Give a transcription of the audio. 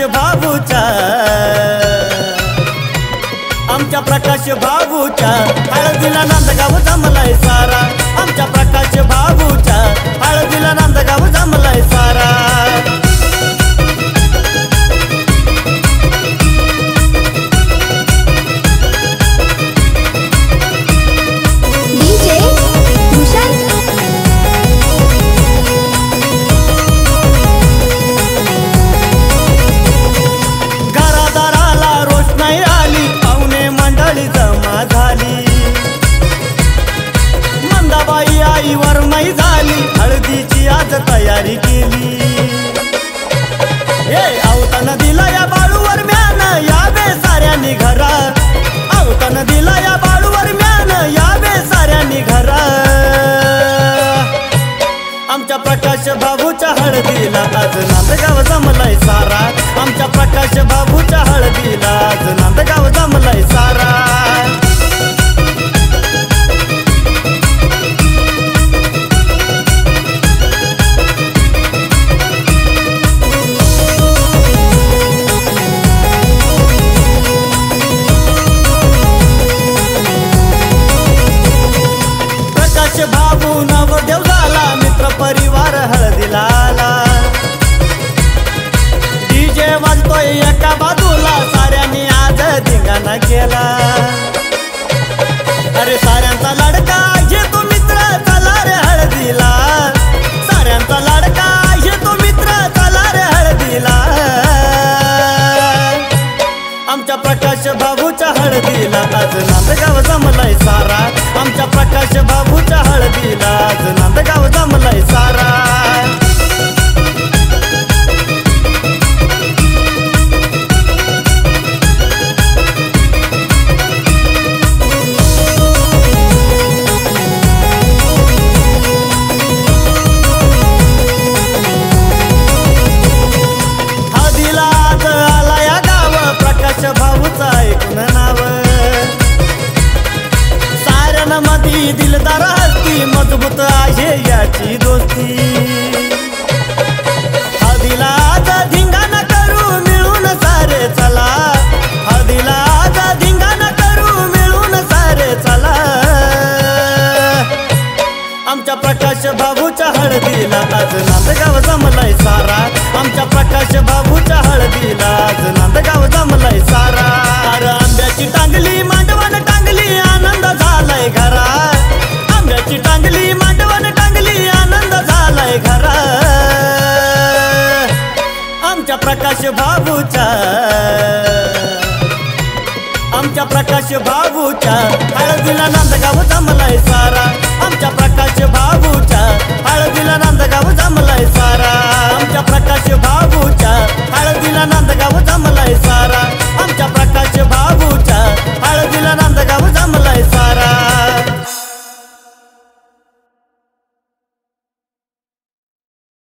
भाऊच्या आमच्या प्रकाश भाऊच्या हळदीला नांदगाव जमलाय सारा। आमच्या प्रकाश भाऊच्या हळदीला नांदगाव जमलाय सारा। मंदाबाई आईवर मै झाली हळदीची आज तयारी केली। हे आवताना दिला या बाळूवर म्यान यावे साऱ्यांनी घरा। आवताना दिला या बाळूवर म्यान यावे साऱ्यांनी घरा। आमच्या प्रकाश भाऊच्या हळदीला आज नांदगाव जमलाय सारा। आमच्या प्रकाश भाऊच्या हळदीला आज नांदगाव जमलाय सारा। भाऊ नवदेव झाला मित्र परिवार हळदीला आला। डीजे वाजतोय एका बाजूला साऱ्यांनी आज धिंगाणा केला। अरे साऱ्यांचा लाडका येतो मित्र चला रे हळदीला। साऱ्यांचा लाडका येतो मित्र चला रे हळदीला। आमच्या प्रकाश भाऊच्या हळदीला आज नांदगाव जमलाय सारा। आमच्या प्रकाश भाऊच्या हळदीला आज नांदगाव जमलाय सारा। हळदीला आज आला या गाव प्रकाश भाऊचा ऐकून नाव। साऱ्यांमध्ये दिलदार हस्ती मजबूत आहे याची दोस्ती। हळदीला आज धिंगाणा करू मिळून सारे चला। हळदीला आज धिंगाणा करू मिळून सारे चला। आमच्या प्रकाश भाऊच्या हळदीला आज नांदगाव जमलाय सारा। आमच्या प्रकाश भाऊच्या हळदीला आज नांदगाव जमलाय सारा। आंब्याची टांगली मांडवण टांगली आनंद झालाय घरा। आंब्याची टांगली मांडवण टांगली आनंद झालाय घरा। आमच्या प्रकाश भाऊच्या आमच्या प्रकाश भाऊच्या हळदीला नांदगाव जमलाय सारा। आमच्या प्रकाश भाऊच्या हळदीला नांदगाव जमलाय सारा।